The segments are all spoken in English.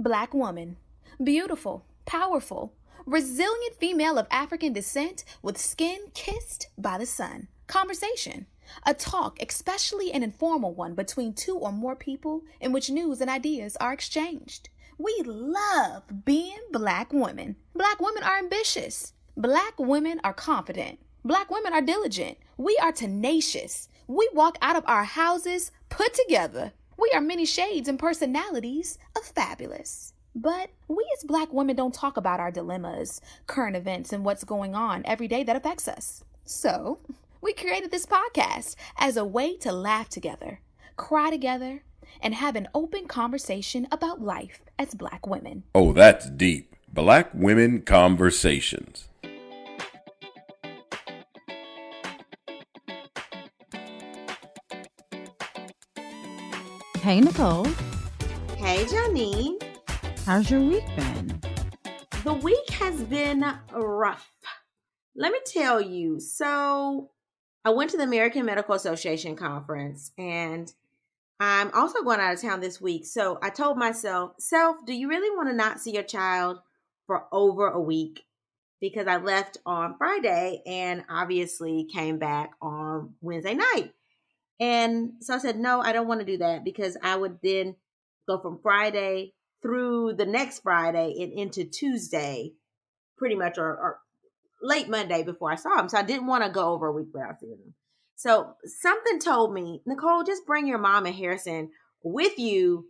Black woman. Beautiful, powerful, resilient female of African descent with skin kissed by the sun. Conversation. A talk, especially an informal one between two or more people in which news and ideas are exchanged. We love being Black women. Black women are ambitious. Black women are confident. Black women are diligent. We are tenacious. We walk out of our houses put together. We are many shades and personalities of fabulous. But we as Black women don't talk about our dilemmas, current events, and what's going on every day that affects us. So, we created this podcast as a way to laugh together, cry together, and have an open conversation about life as Black women. Oh, that's deep. Black Women Conversations. Hey, Nicole. Hey, Janine. How's your week been? The week has been rough. Let me tell you. So, I went to the American Medical Association conference, and I'm also going out of town this week. So, I told myself, do you really want to not see your child for over a week? Because I left on Friday and obviously came back on Wednesday night. And so I said, no, I don't want to do that, because I would then go from Friday through the next Friday and into Tuesday, pretty much, or late Monday before I saw him. So I didn't want to go over a week without seeing him. So something told me, Nicole, just bring your mom and Harrison with you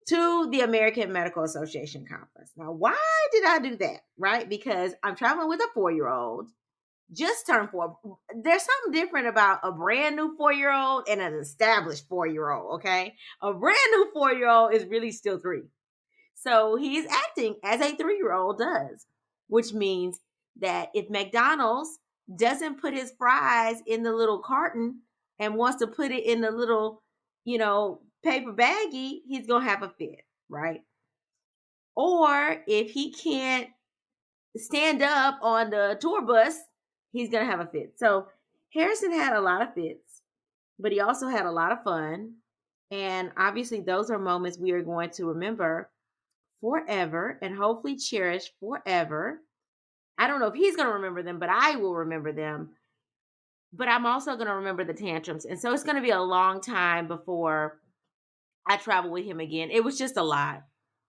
to the American Medical Association conference. Now, why did I do that? Right? Because I'm traveling with a 4-year-old. Just turned 4. There's something different about a brand new 4-year-old and an established 4-year-old, okay? A brand new 4-year-old is really still 3. So he's acting as a 3-year-old does, which means that if McDonald's doesn't put his fries in the little carton and wants to put it in the little, paper baggie, he's going to have a fit, right? Or if he can't stand up on the tour bus, he's going to have a fit. So Harrison had a lot of fits, but he also had a lot of fun. And obviously those are moments we are going to remember forever and hopefully cherish forever. I don't know if he's going to remember them, but I will remember them. But I'm also going to remember the tantrums. And so it's going to be a long time before I travel with him again. It was just a lot.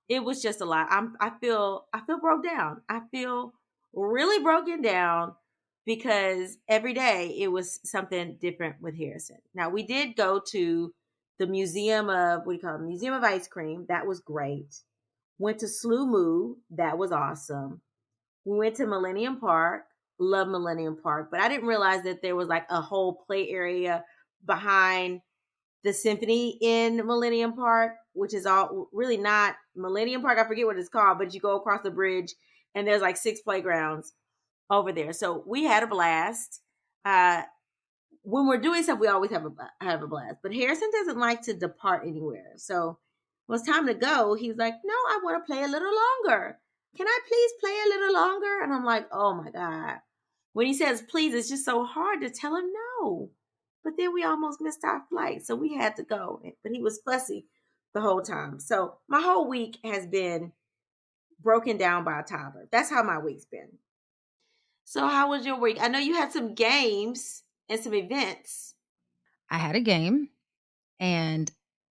It was just a lot. I feel broke down. I feel really broken down because every day it was something different with Harrison. Now, we did go to the Museum of Museum of Ice Cream. That was great. Went to SLU Moo. That was awesome. We went to Millennium Park. Love Millennium Park. But I didn't realize that there was like a whole play area behind the symphony in Millennium Park, which is all really not Millennium Park. I forget what it's called, but you go across the bridge and there's like 6 playgrounds over there. So we had a blast. When we're doing stuff, we always have a blast. But Harrison doesn't like to depart anywhere. So when it's time to go, he's like, no, I want to play a little longer. Can I please play a little longer? And I'm like, oh my God. When he says please, it's just so hard to tell him no. But then we almost missed our flight, so we had to go. But he was fussy the whole time. So my whole week has been broken down by a toddler. That's how my week's been. So how was your week? I know you had some games and some events. I had a game and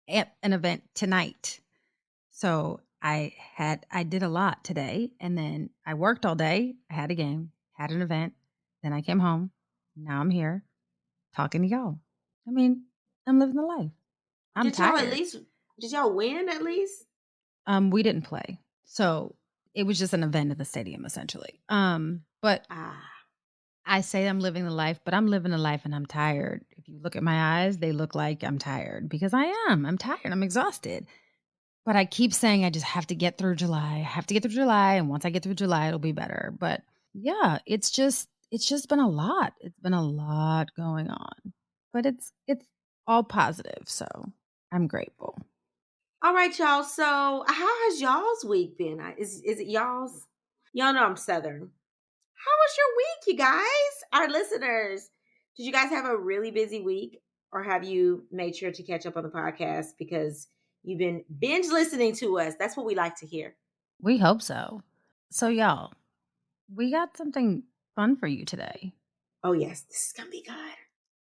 an event tonight. So I did a lot today, and then I worked all day. I had a game, had an event, then I came home. Now I'm here talking to y'all. I mean, I'm living the life. I'm tired. Did y'all win at least? We didn't play. So it was just an event at the stadium, essentially. But I say I'm living the life, but I'm living the life and I'm tired. If you look at my eyes, they look like I'm tired because I am. I'm tired. I'm exhausted. But I keep saying I just have to get through July. I have to get through July. And once I get through July, it'll be better. But yeah, it's just been a lot. It's been a lot going on. But it's all positive. So I'm grateful. All right, y'all. So how has y'all's week been? Is it y'all's? Y'all know I'm Southern. How was your week, you guys? Our listeners. Did you guys have a really busy week? Or have you made sure to catch up on the podcast because You've been binge listening to us. That's what we like to hear. We hope so. So, y'all, we got something fun for you today. Oh, yes. This is going to be good.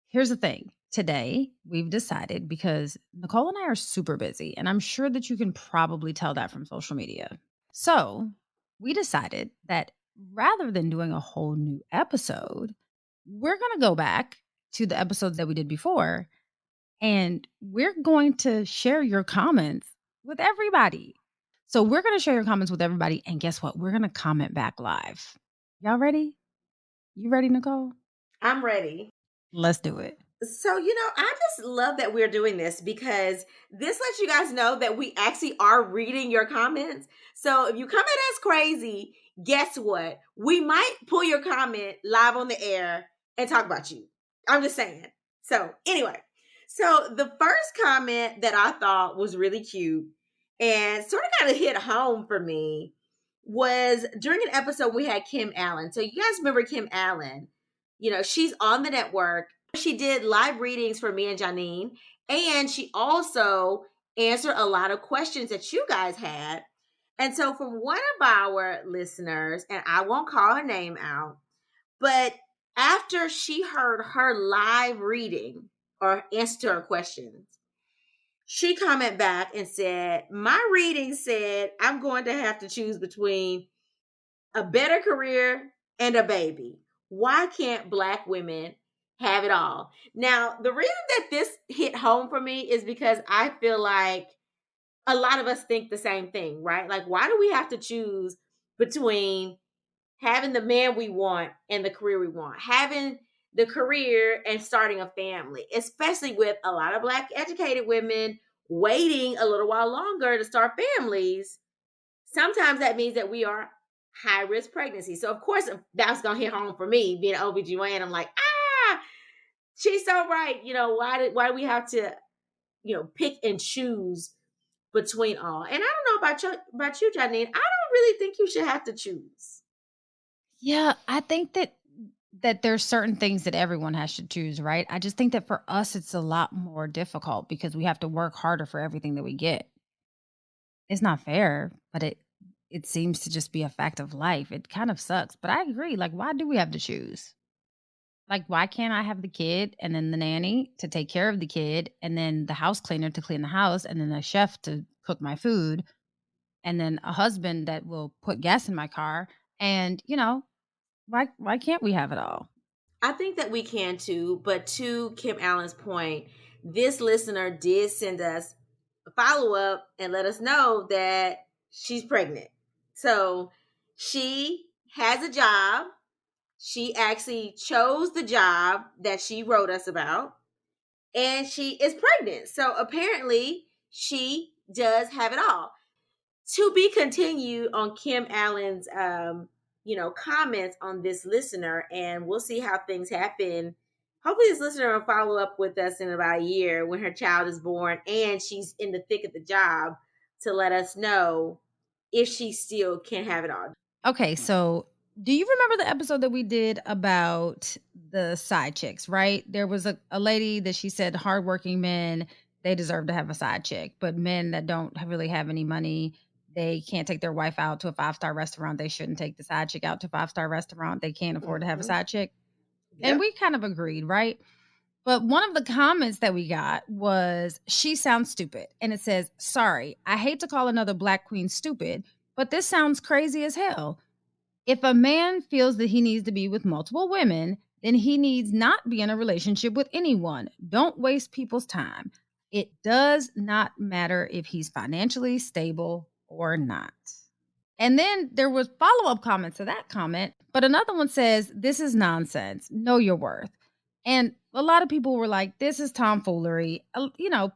Here's the thing. Today, we've decided, because Nicole and I are super busy, and I'm sure that you can probably tell that from social media. So, we decided that rather than doing a whole new episode, we're going to go back to the episodes that we did before, and we're going to share your comments with everybody. So we're going to share your comments with everybody. And guess what? We're going to comment back live. Y'all ready? You ready, Nicole? I'm ready. Let's do it. So, I just love that we're doing this because this lets you guys know that we actually are reading your comments. So if you come at us crazy, guess what? We might pull your comment live on the air and talk about you. I'm just saying. So anyway, so the first comment that I thought was really cute and sort of kind of hit home for me was during an episode we had Kim Allen. So you guys remember Kim Allen? She's on the network. She did live readings for me and Janine, and she also answered a lot of questions that you guys had. And so from one of our listeners, and I won't call her name out, but after she heard her live reading or answer her questions, she commented back and said, my reading said I'm going to have to choose between a better career and a baby. Why can't Black women have it all? Now, the reason that this hit home for me is because I feel like a lot of us think the same thing, right? Like, why do we have to choose between having the man we want and the career we want? Having the career and starting a family, especially with a lot of Black educated women waiting a little while longer to start families. Sometimes that means that we are high risk pregnancy. So of course that's gonna hit home for me being an OBGYN. I'm like, she's so right. Why do we have to, pick and choose between all? And I don't know about you, Janine. I don't really think you should have to choose. Yeah, I think that there's certain things that everyone has to choose, right? I just think that for us it's a lot more difficult because we have to work harder for everything that we get. It's not fair, but it seems to just be a fact of life. It kind of sucks, but I agree. Like, why do we have to choose? Like, why can't I have the kid and then the nanny to take care of the kid and then the house cleaner to clean the house and then a chef to cook my food and then a husband that will put gas in my car? And, why can't we have it all? I think that we can too, but to Kim Allen's point, this listener did send us a follow-up and let us know that she's pregnant. So she has a job. She actually chose the job that she wrote us about, and she is pregnant. So apparently she does have it all. To be continued on Kim Allen's comments on this listener, and we'll see how things happen. Hopefully this listener will follow up with us in about a year when her child is born and she's in the thick of the job to let us know if she still can have it all. Okay, so do you remember the episode that we did about the side chicks, right? There was a lady that she said hardworking men, they deserve to have a side chick, but men that don't really have any money, they can't take their wife out to a 5-star restaurant. They shouldn't take the side chick out to a 5-star restaurant. They can't afford to have a side chick. Yep. And we kind of agreed, right? But one of the comments that we got was, she sounds stupid. And it says, sorry, I hate to call another Black queen stupid, but this sounds crazy as hell. If a man feels that he needs to be with multiple women, then he needs not be in a relationship with anyone. Don't waste people's time. It does not matter if he's financially stable or not. And then there was follow-up comments to that comment, but another one says, this is nonsense. Know your worth. And a lot of people were like, this is tomfoolery.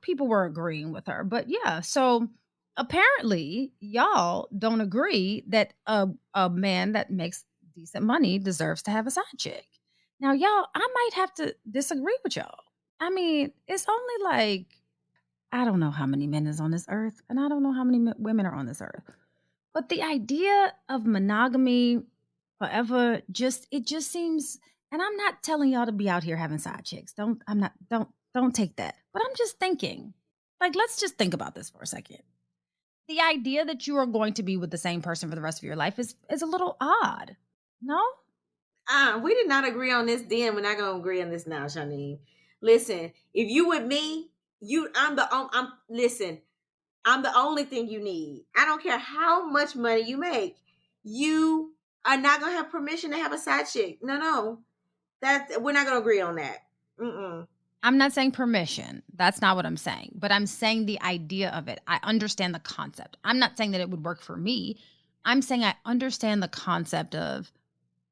People were agreeing with her. But yeah, so apparently y'all don't agree that a man that makes decent money deserves to have a side chick. Now, y'all, I might have to disagree with y'all. I mean, it's only like, I don't know how many men is on this earth, and I don't know how many women are on this earth. But the idea of monogamy forever just seems, and I'm not telling y'all to be out here having side chicks. Don't take that. But I'm just thinking, Like, let's just think about this for a second. The idea that you are going to be with the same person for the rest of your life is a little odd. No? We did not agree on this then. We're not gonna agree on this now, Shanine. Listen, if you with me, I'm the only thing you need. I don't care how much money you make. You are not gonna have permission to have a side chick. No. We're not gonna agree on that. Mm-mm. I'm not saying permission. That's not what I'm saying. But I'm saying the idea of it. I understand the concept. I'm not saying that it would work for me. I'm saying I understand the concept of,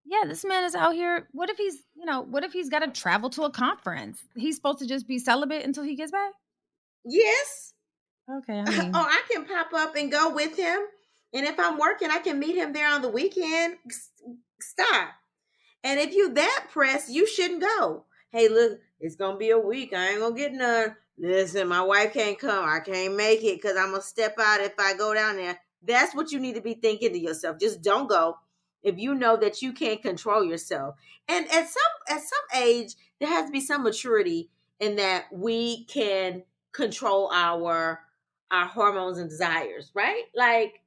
yeah, this man is out here. What if he's got to travel to a conference? He's supposed to just be celibate until he gets back? Yes. Okay. I mean, I can pop up and go with him. And if I'm working, I can meet him there on the weekend. Stop. And if you that pressed, you shouldn't go. Hey, look, it's going to be a week. I ain't going to get none. Listen, my wife can't come. I can't make it because I'm going to step out if I go down there. That's what you need to be thinking to yourself. Just don't go if you know that you can't control yourself. And at some age, there has to be some maturity in that we can control our hormones and desires, right? Like,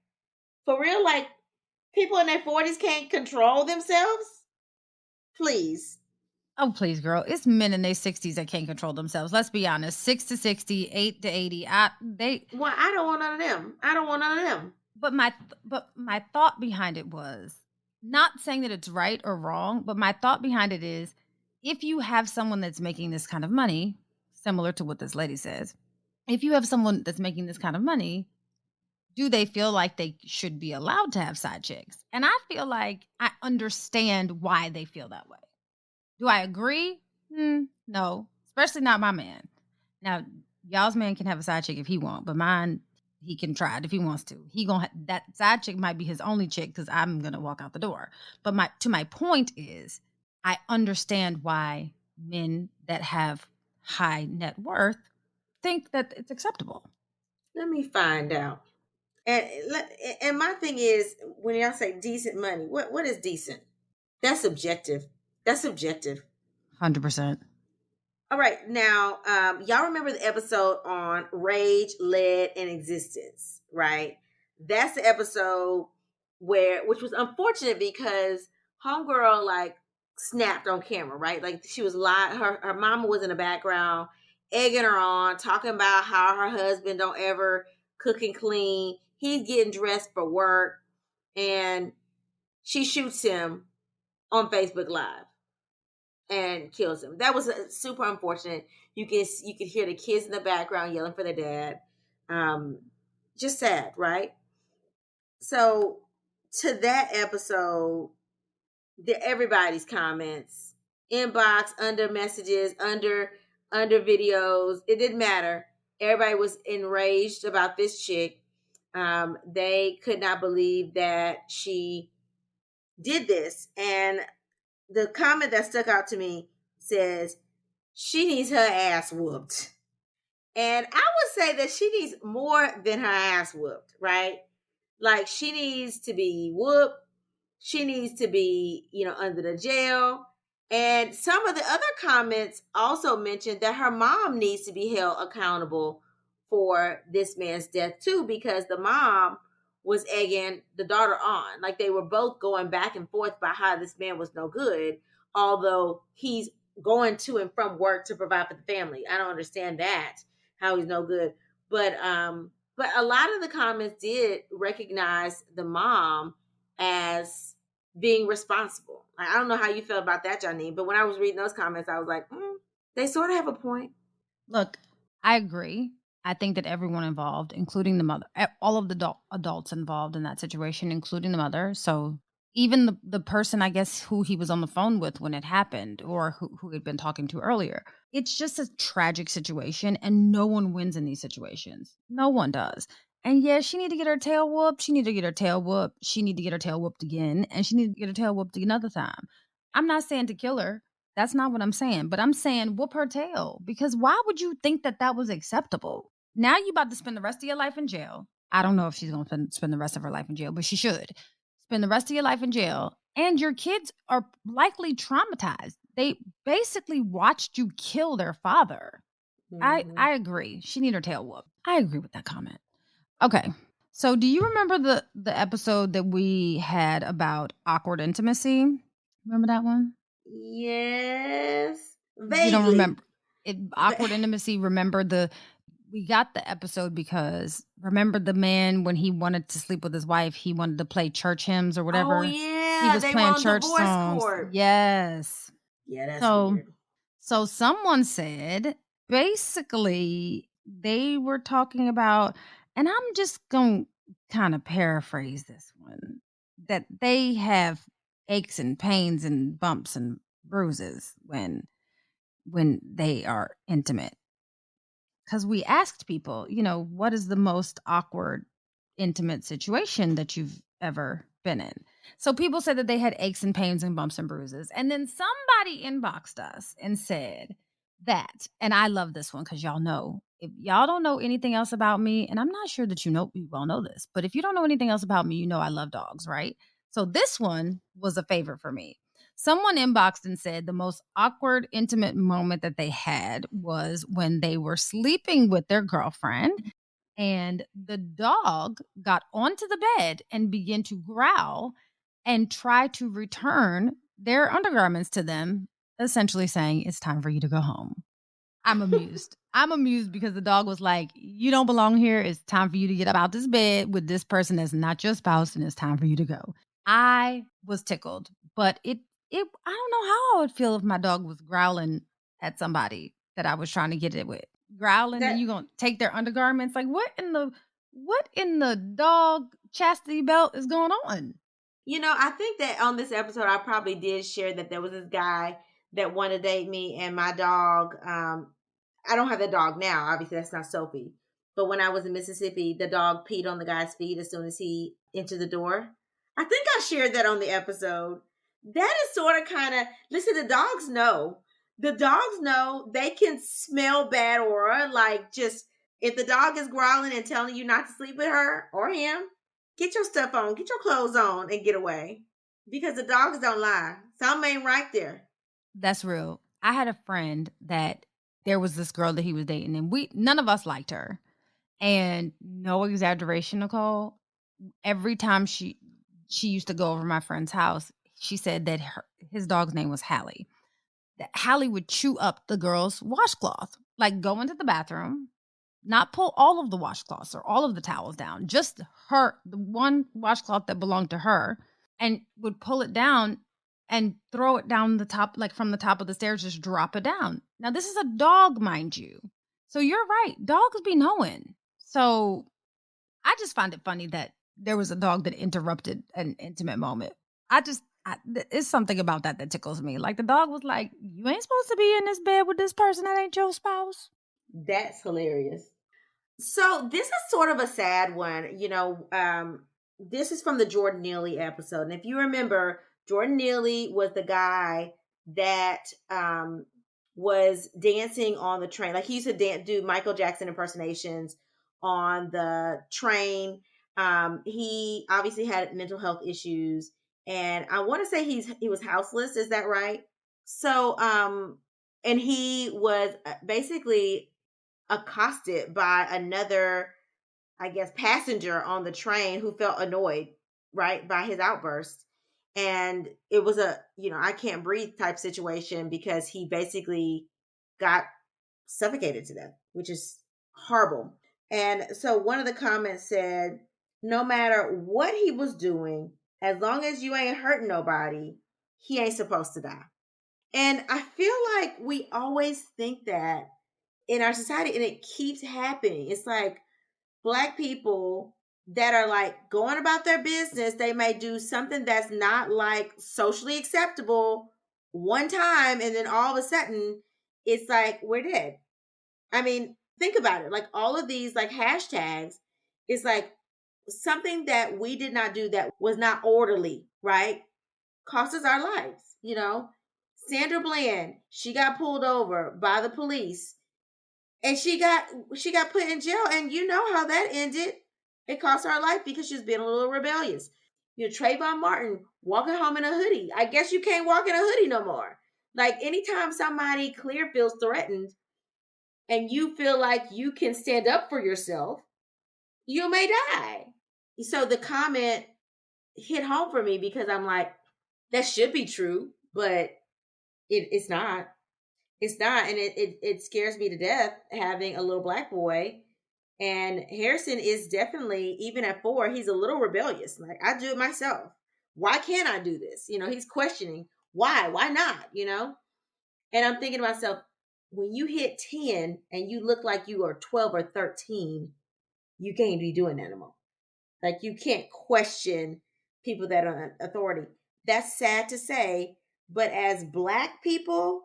for real, like, people in their 40s can't control themselves? Please. oh, please, girl. It's men in their 60s that can't control themselves. Let's be honest. 6 to 60, 8 to 80. Well, I don't want none of them. I don't want none of them. But my thought behind it was not saying that it's right or wrong, but my thought behind it is if you have someone that's making this kind of money, similar to what this lady says, if you have someone that's making this kind of money, do they feel like they should be allowed to have side chicks? And I feel like I understand why they feel that way. Do I agree? No, especially not my man. Now, y'all's man can have a side chick if he wants, but mine, he can try it if he wants to. That side chick might be his only chick because I'm gonna walk out the door. But my point is, I understand why men that have high net worth think that it's acceptable. Let me find out. And my thing is, when y'all say decent money, what is decent? That's subjective. 100%. All right, now, y'all remember the episode on Rage, Lead, and Existence, right? That's the episode which was unfortunate because homegirl like snapped on camera, right? Like she was live. Her mama was in the background, egging her on, talking about how her husband don't ever cook and clean. He's getting dressed for work, and she shoots him on Facebook Live and kills him. That was super unfortunate. You could hear the kids in the background yelling for their dad. Just sad, right? So to that episode, everybody's comments, inbox, under messages, under videos, it didn't matter. Everybody was enraged about this chick. They could not believe that she did this. And the comment that stuck out to me says, she needs her ass whooped. And I would say that she needs more than her ass whooped, right? Like, she needs to be whooped. She needs to be, under the jail. And some of the other comments also mentioned that her mom needs to be held accountable for this man's death too, because the mom was egging the daughter on. Like, they were both going back and forth about how this man was no good, although he's going to and from work to provide for the family. I don't understand that, how he's no good. But a lot of the comments did recognize the mom as being responsible. I don't know how you feel about that, Janine, but when I was reading those comments, I was like, they sort of have a point. Look, I agree. I think that everyone involved, including the mother, all of the adults involved in that situation, including the mother. So even the person, I guess, who he was on the phone with when it happened, or who he'd been talking to earlier. It's just a tragic situation, and no one wins in these situations. No one does. And yeah, she need to get her tail whooped. She need to get her tail whooped. She need to get her tail whooped again. And she need to get her tail whooped another time. I'm not saying to kill her. That's not what I'm saying. But I'm saying whoop her tail. Because why would you think that that was acceptable? Now you about to spend the rest of your life in jail. I don't know if she's going to spend the rest of her life in jail, but she should. Spend the rest of your life in jail. And your kids are likely traumatized. They basically watched you kill their father. I agree. She need her tail whooped. I agree with that comment. Okay. So do you remember the episode that we had about awkward intimacy? Remember that one? Yes. You don't Vaguely. remember awkward intimacy. We got the episode because remember the man when he wanted to sleep with his wife, he wanted to play church hymns or whatever. Oh yeah, He was they playing were on church divorce songs. court. Yes. Yeah, that's weird. So someone said basically they were talking about, and I'm just going to kind of paraphrase this one, that they have aches and pains and bumps and bruises when they are intimate. Because we asked people, what is the most awkward intimate situation that you've ever been in? So people said that they had aches and pains and bumps and bruises. And then somebody inboxed us and said that, and I love this one because y'all know, if y'all don't know anything else about me, and I'm not sure that you all know this, but if you don't know anything else about me, you know I love dogs, right? So this one was a favorite for me. Someone inboxed and said the most awkward, intimate moment that they had was when they were sleeping with their girlfriend and the dog got onto the bed and began to growl and try to return their undergarments to them, essentially saying, "It's time for you to go home." I'm amused. I'm amused because the dog was like, "You don't belong here. It's time for you to get up out this bed with this person that's not your spouse, and it's time for you to go." I was tickled, but I don't know how I would feel if my dog was growling at somebody that I was trying to get it with. Growling, then you gonna take their undergarments? Like what in the dog chastity belt is going on? I think that on this episode I probably did share that there was this guy that wanted to date me and my dog. I don't have the dog now. Obviously, that's not Sophie. But when I was in Mississippi, the dog peed on the guy's feet as soon as he entered the door. I think I shared that on the episode. That is sort of kind of, listen, the dogs know. The dogs know. They can smell bad aura. Like, just, if the dog is growling and telling you not to sleep with her or him, get your stuff on, get your clothes on, and get away. Because the dogs don't lie. Something ain't right there. That's real. I had a friend that there was this girl that he was dating, and none of us liked her. And no exaggeration, Nicole, every time she used to go over my friend's house, she said that his dog's name was Hallie. That Hallie would chew up the girl's washcloth, like go into the bathroom, not pull all of the washcloths or all of the towels down, just the one washcloth that belonged to her, and would pull it down and throw it down the top, like from the top of the stairs, just drop it down. Now, this is a dog, mind you. So you're right. Dogs be knowing. So I just find it funny that there was a dog that interrupted an intimate moment. It's something about that tickles me. Like the dog was like, "You ain't supposed to be in this bed with this person that ain't your spouse." That's hilarious. So this is sort of a sad one. This is from the Jordan Neely episode. And if you remember, Jordan Neely was the guy that was dancing on the train. Like he used to do Michael Jackson impersonations on the train. He obviously had mental health issues. And I want to say he was houseless. Is that right? So, and he was basically accosted by another, I guess, passenger on the train who felt annoyed, right, by his outburst. And it was a, I can't breathe type situation because he basically got suffocated to death, which is horrible. And so one of the comments said, no matter what he was doing, as long as you ain't hurting nobody, he ain't supposed to die. And I feel like we always think that in our society, and it keeps happening. It's like Black people that are like going about their business, they may do something that's not like socially acceptable one time, and then all of a sudden it's like we're dead. I mean, think about it. Like all of these like hashtags is like something that we did not do that was not orderly, right? Cost us our lives, Sandra Bland, she got pulled over by the police and she got put in jail, and you know how that ended. It cost her life because she was being a little rebellious. Trayvon Martin walking home in a hoodie. I guess you can't walk in a hoodie no more. Like anytime somebody clear feels threatened, and you feel like you can stand up for yourself, you may die. So the comment hit home for me because I'm like, that should be true, but it's not. It's not. And it scares me to death having a little black boy. And Harrison is definitely, even at 4, he's a little rebellious. Like, I do it myself. Why can't I do this? He's questioning why not, And I'm thinking to myself, when you hit 10 and you look like you are 12 or 13, you can't be doing that anymore. Like, you can't question people that are in authority. That's sad to say, but as Black people,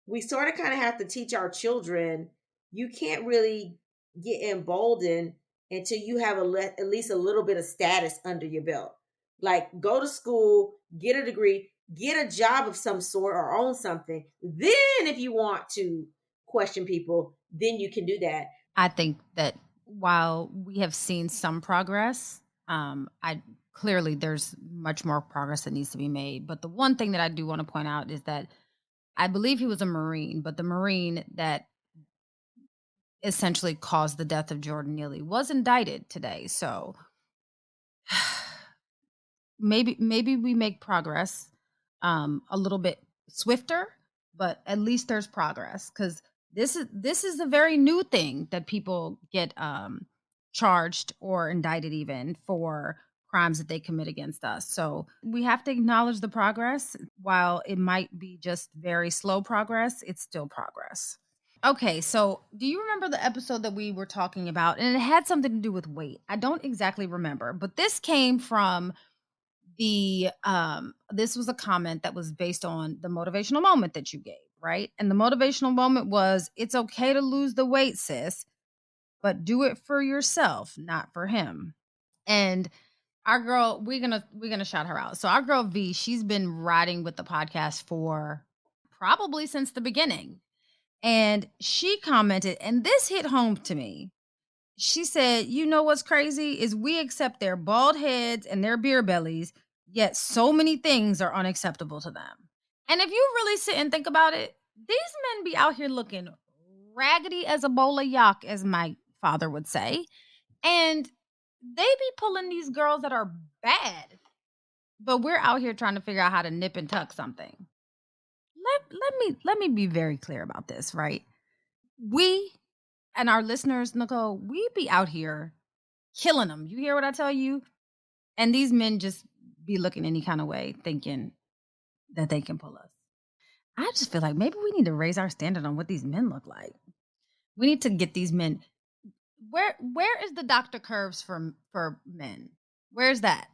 we sort of kind of have to teach our children, you can't really get emboldened until you have at least a little bit of status under your belt. Like, go to school, get a degree, get a job of some sort or own something. Then if you want to question people, then you can do that. I think that while we have seen some progress, I clearly there's much more progress that needs to be made. But the one thing that I do want to point out is that I believe he was a Marine, but the Marine that essentially caused the death of Jordan Neely was indicted today. So maybe we make progress a little bit swifter, but at least there's progress, because this is a very new thing that people get charged or indicted even for crimes that they commit against us. So we have to acknowledge the progress. While it might be just very slow progress, it's still progress. Okay, so do you remember the episode that we were talking about? And it had something to do with weight. I don't exactly remember, but this came from this was a comment that was based on the motivational moment that you gave, right? And the motivational moment was, it's okay to lose the weight, sis, but do it for yourself, not for him. And our girl, we're gonna shout her out. So our girl V, she's been riding with the podcast for probably since the beginning. And she commented, and this hit home to me. She said, you know what's crazy is we accept their bald heads and their beer bellies, yet so many things are unacceptable to them. And if you really sit and think about it, these men be out here looking raggedy as a bowl of yak, as my father would say. And they be pulling these girls that are bad. But we're out here trying to figure out how to nip and tuck something. Let me be very clear about this, right? We and our listeners, Nicole, we be out here killing them. You hear what I tell you? And these men just be looking any kind of way, thinking that they can pull us. I just feel like maybe we need to raise our standard on what these men look like. We need to get these men. Where is the Dr. Curves for men? Where's that?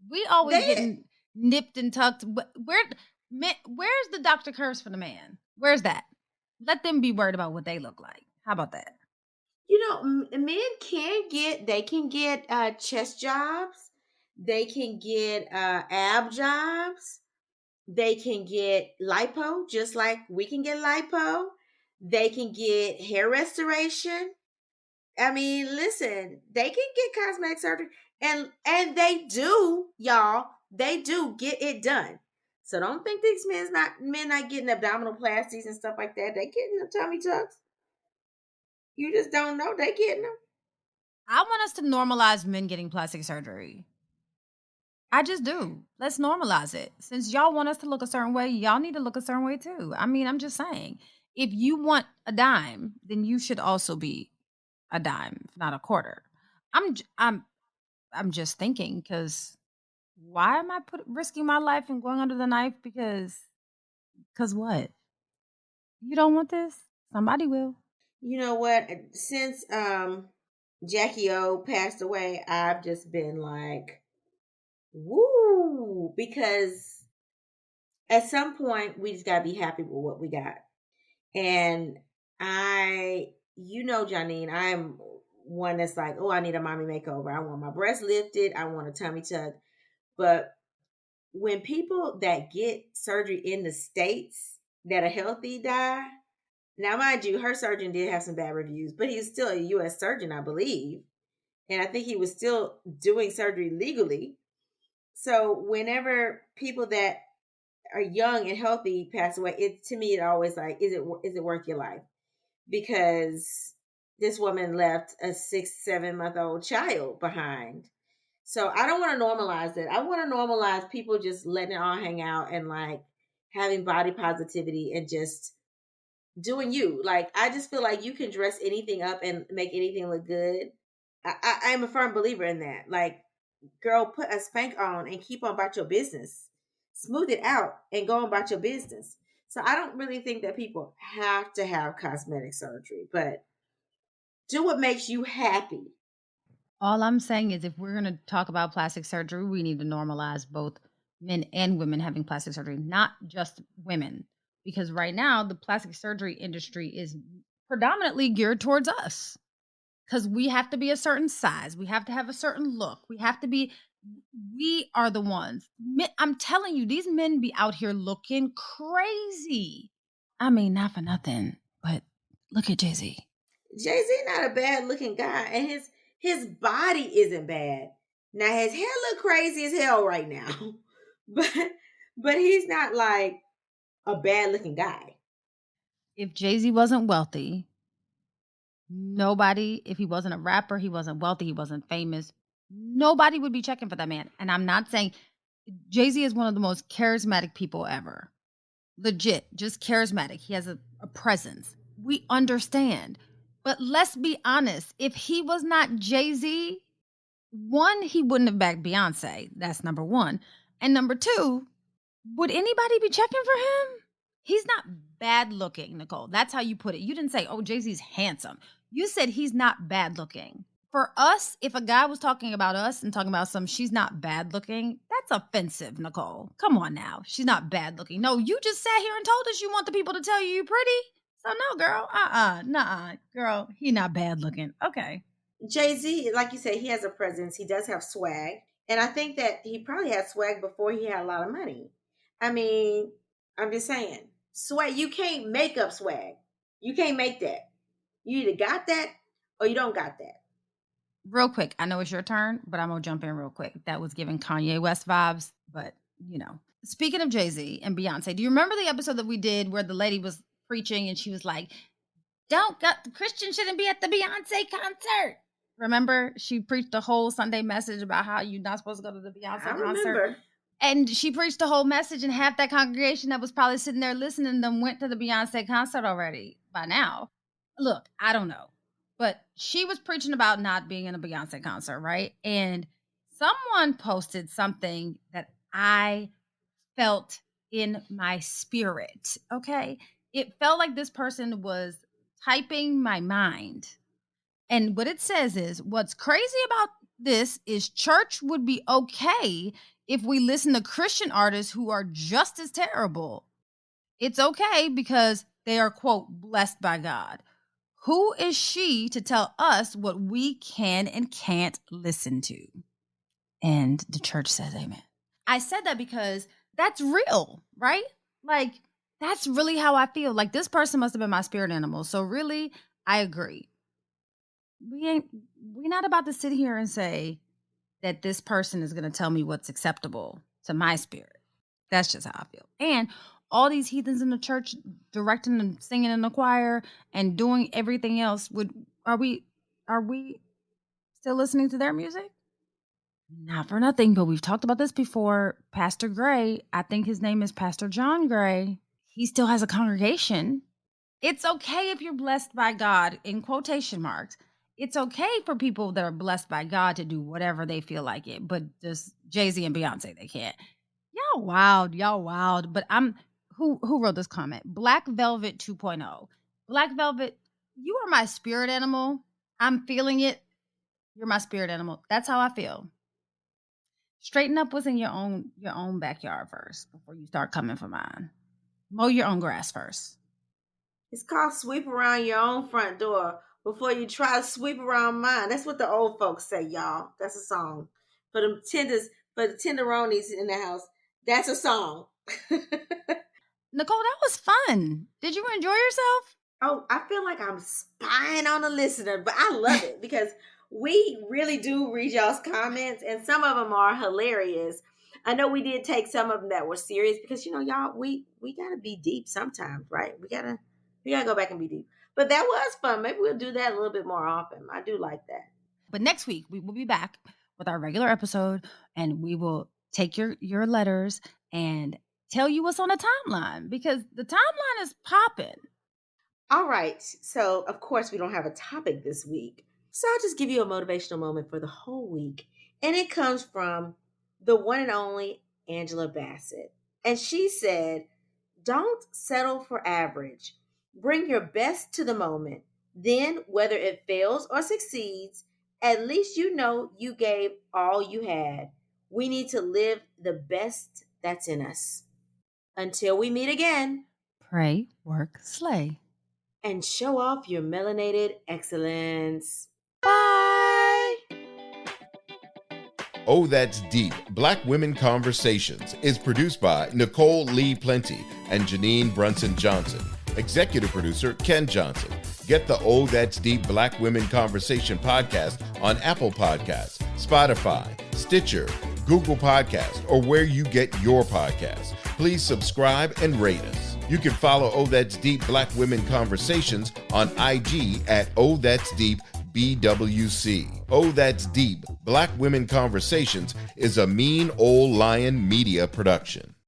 We always getting nipped and tucked. Where's the Dr. Curves for the man? Where's that? Let them be worried about what they look like. How about that? Men can get chest jobs. They can get ab jobs. They can get lipo, just like we can get lipo. They can get hair restoration. I mean, listen, they can get cosmetic surgery, and they do, y'all. They do get it done. So don't think these men not getting abdominoplasties and stuff like that. They getting the tummy tucks. You just don't know they getting them. I want us to normalize men getting plastic surgery. I just do. Let's normalize it. Since y'all want us to look a certain way, y'all need to look a certain way too. I mean, I'm just saying, if you want a dime, then you should also be a dime, if not a quarter. I'm just thinking, because why am I risking my life and going under the knife? Because what? You don't want this? Somebody will. You know what? Since Jackie O passed away, I've just been like, woo, because at some point we just gotta be happy with what we got. And Janine, I'm one that's like, oh, I need a mommy makeover. I want my breasts lifted. I want a tummy tuck. But when people that get surgery in the States that are healthy die, now mind you, her surgeon did have some bad reviews, but he's still a U.S. surgeon, I believe. And I think he was still doing surgery legally. So whenever people that are young and healthy pass away, to me, it always like, is it worth your life? because this woman left a 6-7 month old child behind. So I don't want to normalize it. I want to normalize people just letting it all hang out and like having body positivity and just doing you. Like, I just feel like you can dress anything up and make anything look good. I am a firm believer in that. Like, girl, put a spank on and keep on about your business. Smooth it out and go on about your business. So I don't really think that people have to have cosmetic surgery, but do what makes you happy. All I'm saying is if we're going to talk about plastic surgery, we need to normalize both men and women having plastic surgery, not just women. Because right now, the plastic surgery industry is predominantly geared towards us. Because we have to be a certain size. We have to have a certain look. We are the ones. I'm telling you, these men be out here looking crazy. I mean, not for nothing, but look at Jay-Z. Jay-Z not a bad looking guy, and his body isn't bad. Now his hair look crazy as hell right now, but he's not like a bad looking guy. If Jay-Z wasn't wealthy, nobody, if he wasn't a rapper, he wasn't wealthy, he wasn't famous, nobody would be checking for that man. And I'm not saying Jay-Z is one of the most charismatic people ever. Legit, just charismatic. He has a presence. We understand. But let's be honest, if he was not Jay-Z, one, he wouldn't have backed Beyonce. That's number one. And number two, would anybody be checking for him? He's not bad looking, Nicole. That's how you put it. You didn't say, oh, Jay-Z's handsome. You said he's not bad looking. For us, if a guy was talking about us and talking about she's not bad looking, that's offensive, Nicole. Come on now. She's not bad looking. No, you just sat here and told us you want the people to tell you're pretty. So no, girl. Nuh-uh. Girl, he not bad looking. Okay. Jay-Z, like you said, he has a presence. He does have swag. And I think that he probably had swag before he had a lot of money. I mean, I'm just saying. Swag, you can't make up swag. You can't make that. You either got that or you don't got that. Real quick, I know it's your turn, but I'm going to jump in real quick. That was giving Kanye West vibes, but Speaking of Jay-Z and Beyonce, do you remember the episode that we did where the lady was preaching and she was like, the Christian shouldn't be at the Beyonce concert? Remember? She preached a whole Sunday message about how you're not supposed to go to the Beyonce concert. Remember. And she preached the whole message, and half that congregation that was probably sitting there listening to them went to the Beyonce concert already by now. Look, I don't know. But she was preaching about not being in a Beyonce concert, right? And someone posted something that I felt in my spirit, okay? It felt like this person was typing my mind. And what it says is, what's crazy about this is church would be okay if we listen to Christian artists who are just as terrible. It's okay because they are, quote, blessed by God. Who is she to tell us what we can and can't listen to? And the church says amen. I said that because that's real, right? Like, that's really how I feel. Like, this person must have been my spirit animal. So really, I agree. We're not about to sit here and say that this person is going to tell me what's acceptable to my spirit. That's just how I feel. And all these heathens in the church directing and singing in the choir and doing everything else, are we still listening to their music? Not for nothing, but we've talked about this before. Pastor Gray, I think his name is Pastor John Gray. He still has a congregation. It's okay if you're blessed by God, in quotation marks. It's okay for people that are blessed by God to do whatever they feel like it, but just Jay-Z and Beyonce, they can't. Y'all wild. But who wrote this comment? Black Velvet 2.0. Black Velvet, you are my spirit animal. I'm feeling it. You're my spirit animal. That's how I feel. Straighten up what's in your own backyard first before you start coming for mine. Mow your own grass first. It's called sweep around your own front door before you try to sweep around mine. That's what the old folks say, y'all. That's a song. For the tenderonis in the house, that's a song. Nicole, that was fun. Did you enjoy yourself? Oh, I feel like I'm spying on a listener, but I love it because we really do read y'all's comments, and some of them are hilarious. I know we did take some of them that were serious because, y'all, we got to be deep sometimes, right? We gotta go back and be deep. But that was fun. Maybe we'll do that a little bit more often. I do like that. But next week, we will be back with our regular episode, and we will take your letters and tell you what's on the timeline, because the timeline is popping. All right. So, of course, we don't have a topic this week. So I'll just give you a motivational moment for the whole week. And it comes from the one and only Angela Bassett. And she said, "Don't settle for average. Bring your best to the moment. Then, whether it fails or succeeds, at least you know you gave all you had. We need to live the best that's in us. Until we meet again." Pray, work, slay. And show off your melanated excellence. Bye. Oh, That's Deep, Black Women Conversations is produced by Nicole Lee Plenty and Janine Brunson Johnson. Executive producer, Ken Johnson. Get the Oh, That's Deep Black Women Conversation podcast on Apple Podcasts, Spotify, Stitcher, Google Podcasts, or where you get your podcasts. Please subscribe and rate us. You can follow Oh, That's Deep Black Women Conversations on IG at Oh, That's Deep BWC. Oh, That's Deep Black Women Conversations is a Mean Old Lion Media production.